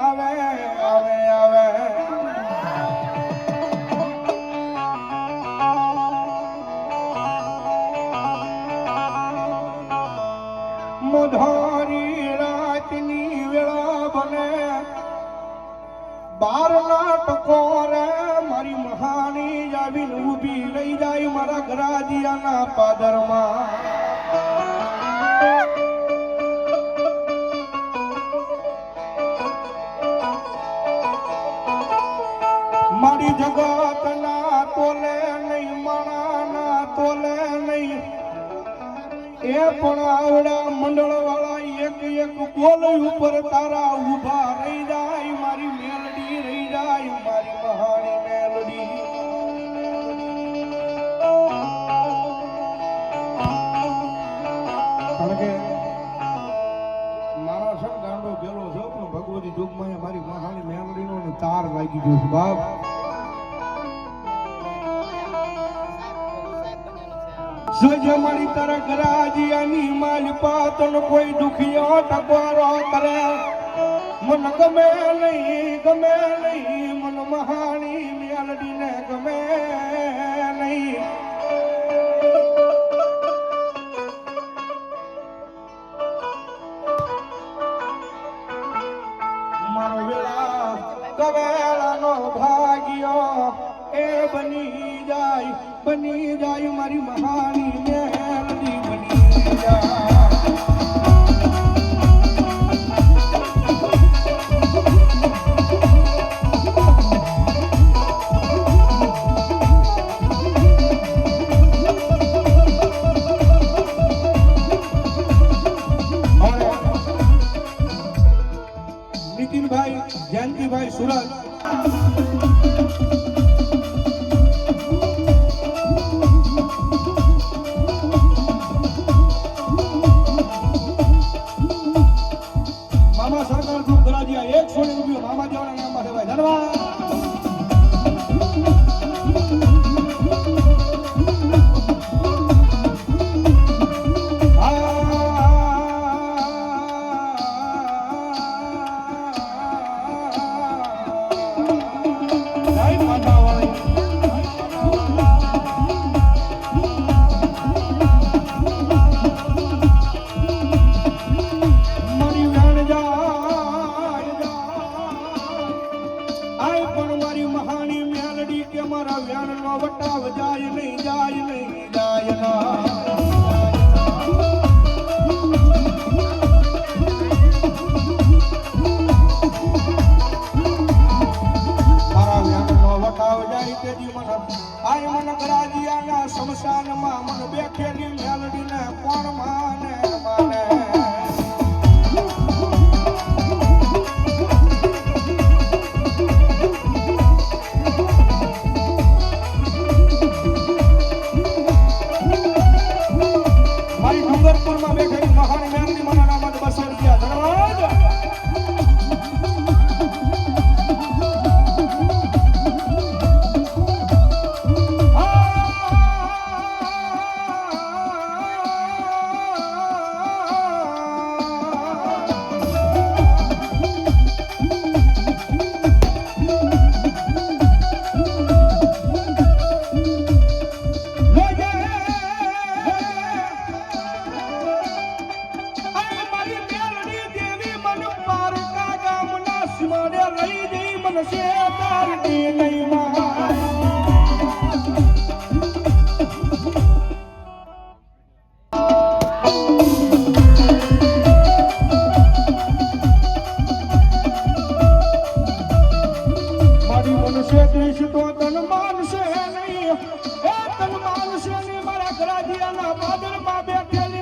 આવે આવે આવે મોઢારી રાતની વેળા બને 12 ટકોરે મારી મહાની આવીને ઊભી રહી જાય મારા ગરાજીયાના પાદરમાં મારી જગતના તોલે નહીં માણાના તોલે નહીં એ પણ આવડા મંડળ વાળા એક એક બોલ ઉપર તારા ઊભા રહી જાય મારી મેલડી રહી જાય મારી મહાની મેલડી કારણ કે મારા સર ગાંડો ગેલો છે પણ ભગવતી યુગમાં મારી મહાની મેલડીનો તાર લાગી ગયો છે બાપ જોજે મારી તારા ગરાજીયાની માલ પાતન કોઈ દુખિયો ટકોરો કરે મન ગમે નહીં મન મહાની મેલડીને ગમે નહીં મારો વેળા કવેળાનો ભાગ્યો એ બની જાય મારી મહાની મેલડી બની જાય નીતિનભાઈ જયંતિભાઈ સુરત મામા સરકાર ગ્રુપ ગરાજીયા 100 રૂપિયા મામા દેવાના નામમાં છે ભાઈ ધન્યવાદ વટાવ જાય નહીં જાય ના મારા વ્યાનનો વટાવ જાય તેજી મન ગરાજીયાના શમશાનમાં મન બેઠેલી મેલડીને કોણ માને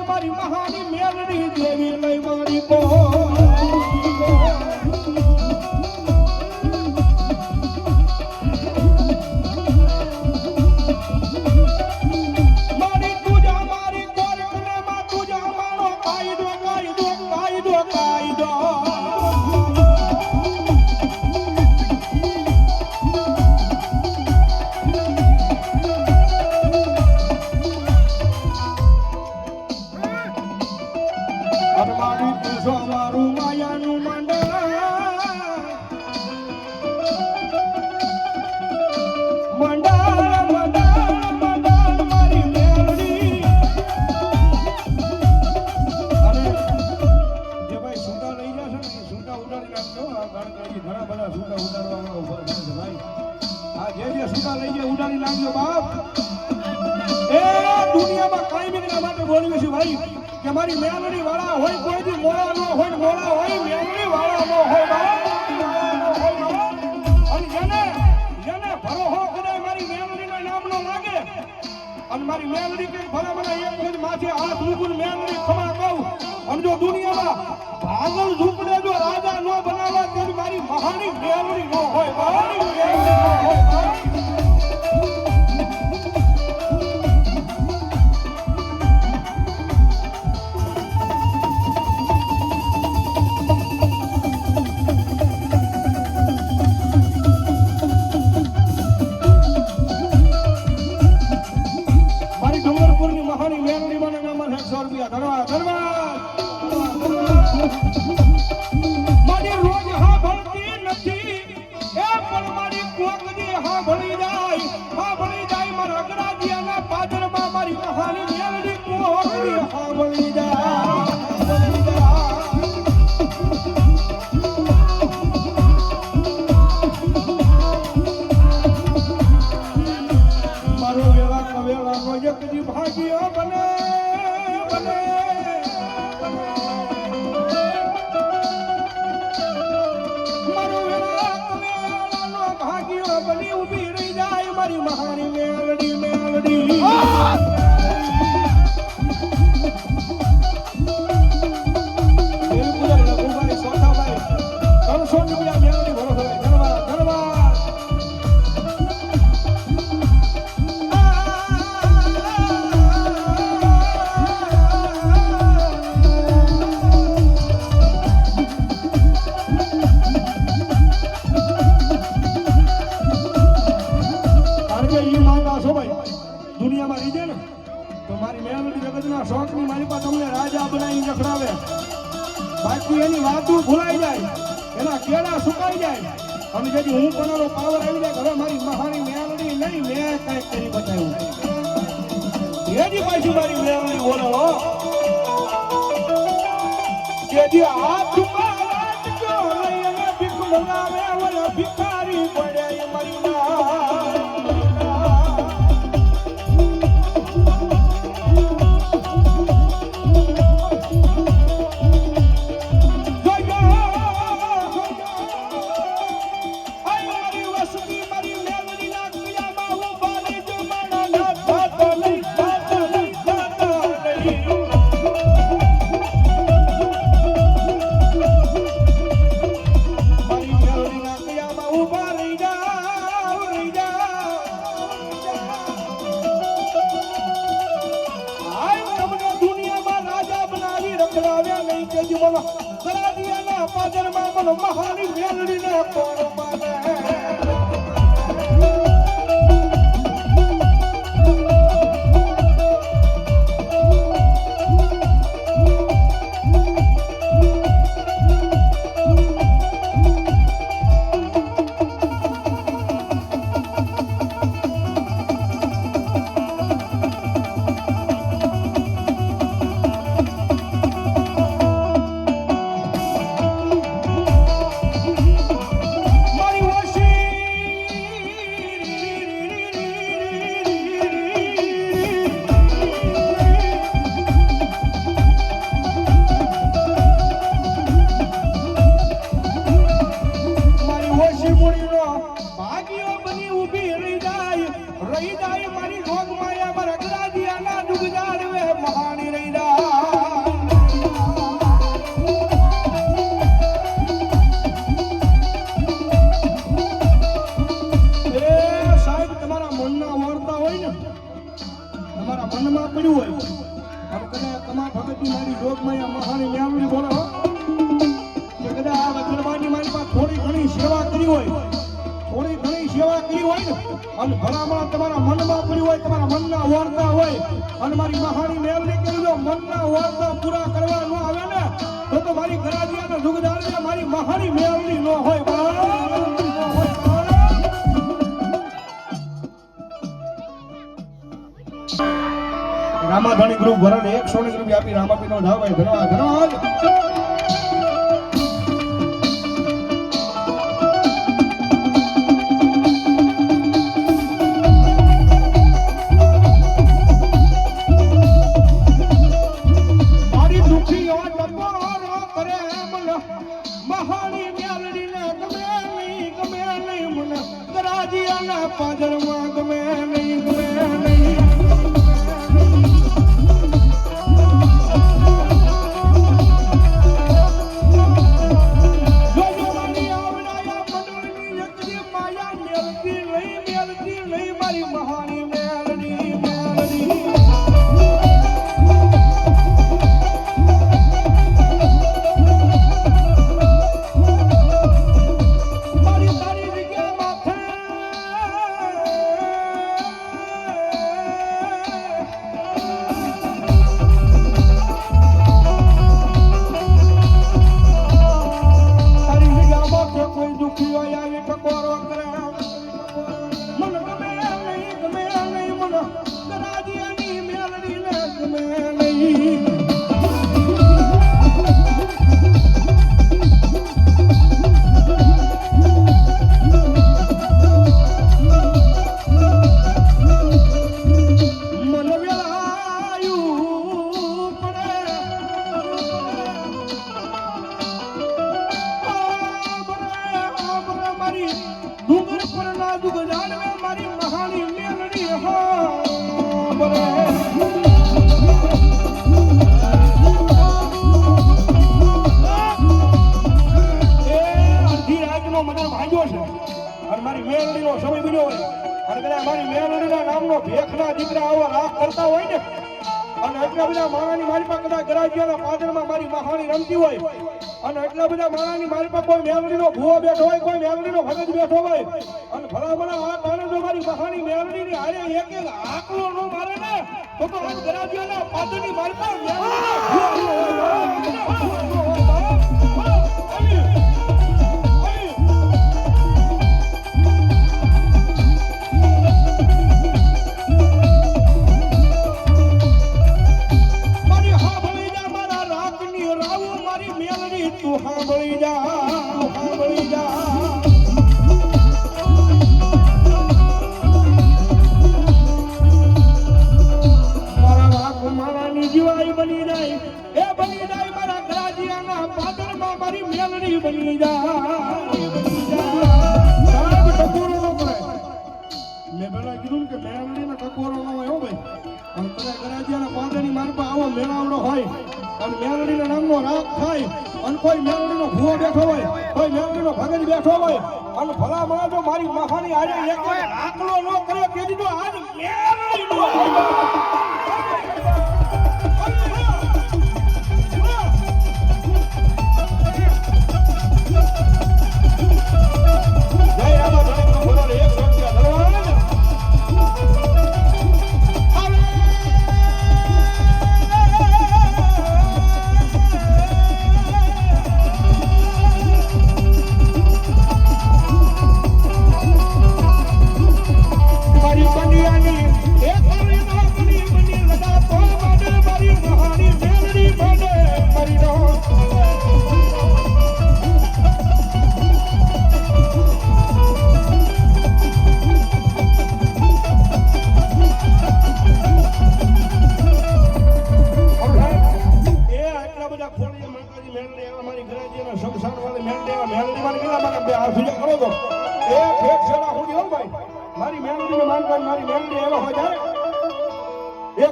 મારી મહાની મેલડી દેવી લઈ મારી કો નાખજો કારણ કે હજી ઘણા બધા સૂટા ઉડાડવામાં ઉભા છે ભાઈ આ જે સૂટા લઈ જાય ઉડાડી નાખજો બાપ એ દુનિયામાં કાયમી માટે બોલવી છે ભાઈ કે મારી મેલડી વાળા હોય કોઈ દી મોળા ન હોય ને મોળા હોય મેલડી વાળા ન હોય બાપ અને જેને ભરોહો કરે મારી મેલડીના નામ નો લાગે અને મારી મેલડી કે ભલા ભલા એક જ માથે હાથ મૂકું મેલડી ખમા કહું અને જો દુનિયામાં ભાગલ ઝૂકડે જો રાજા ન બનાવવા તો મારી મહાની મેલડી ન હોય મહાની મેલડી ન હોય બાકી એની વાતું ભૂલાઈ જાય એના કેળા સુકાઈ જાય અને જેથી હું કોનાનો પાવર આવી જાય હવે મારી મહાની મેલડી નહીં મેં કંઈક કરી બતાવ્યું એની પાછી મારી મેલડી બોલો જેથી હાથ જો લઈ અને ભીખ મંગાવે ઓલા ભિખારી પડે મારી મહાની મેલડી ને કોણ માને મનમાં પડ્યું હોય અને કદાચ તમારા ભગતની મારી જોગમાં મહાની મેળવી બોલો કે કદાચ આ વચનવાની મારી પાસે થોડી ઘણી સેવા કરી હોય ને અને ભલામણ તમારા મનમાં પડ્યું હોય તમારા મનના વાર્તા હોય અને મારી મહાની મેળવી કરી જો મનના વાર્તા પૂરા કરવા ન આવે ને તો મારી ગરાજીયાના દુગદાર મારી મહાની મેળવી ન હોય રામાધાણી ગ્રુપ વરણ 100 રૂપિયા આપી રામાપીનો ધાવ ભાઈ ધન્યવાદ મેલડીને ગમે નહીં મને ગરાજીયાના પાદરમાં ગમે નહીં ભેખના દીકરા આવા રાગ કરતા હોય ને અને એટલા બધા માણાની મારી પાસે કદાચ ગરાજીયાના પાદરમાં મારી મહાણી રમતી હોય અને એટલા બધા માણાની મારી પાસે કોઈ મેલડીનો ભૂવો બેઠો હોય કોઈ મેલડીનો ભગત બેઠો હોય અને ભલામણા આ કારણે જો મારી મહાણી મેલડીની હારે એક આકલો ન મારે ને તો આ ગરાજીયાના પાદરની મારી પાસે મેળાવડો હોય અને મેલડીના નામનો રાગ થાય અને કોઈ મેલડીનો ભૂવો બેઠો હોય કોઈ મેલડીનો ભગત બેઠો હોય અને ભલામણા જો મારી મહાની આજે એક આકલો ન કરે કે દીધો આજ મેલડીનો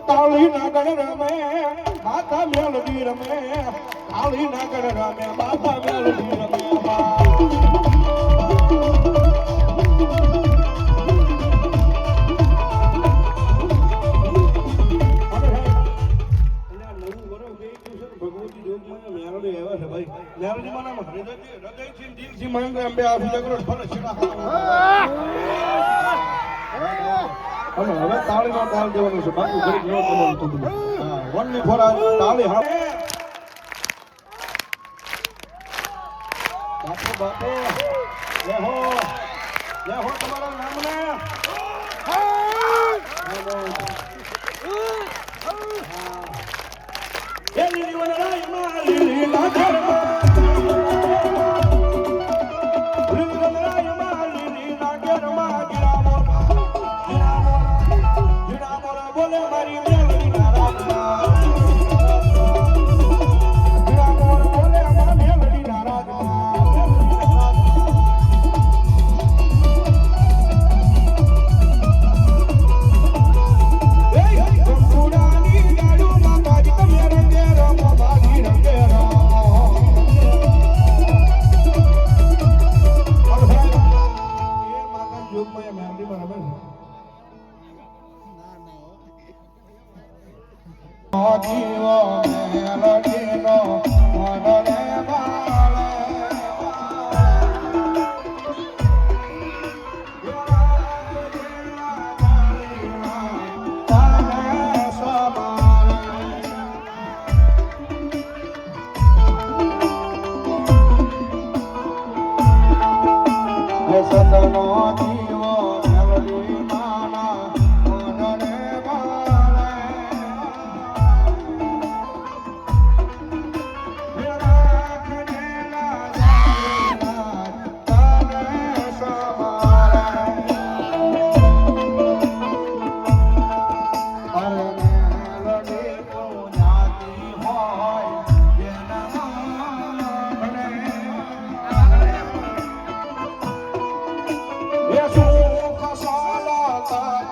કાળી નાગર રમે માતા મેલડી રમે કાળી નાગર રમે માતા મેલડી રમે હવે તાળી નો તાળ દેવાનું છે બાકી ઘડી ન કરવાનું થતું ઓનલી ફોર તાળી હા બાપુ લેહો તમારા નામને એ લીલી વનરાય માં લીલી નાગરમાં જીવ મેલડીનો મનને બાળે સતનો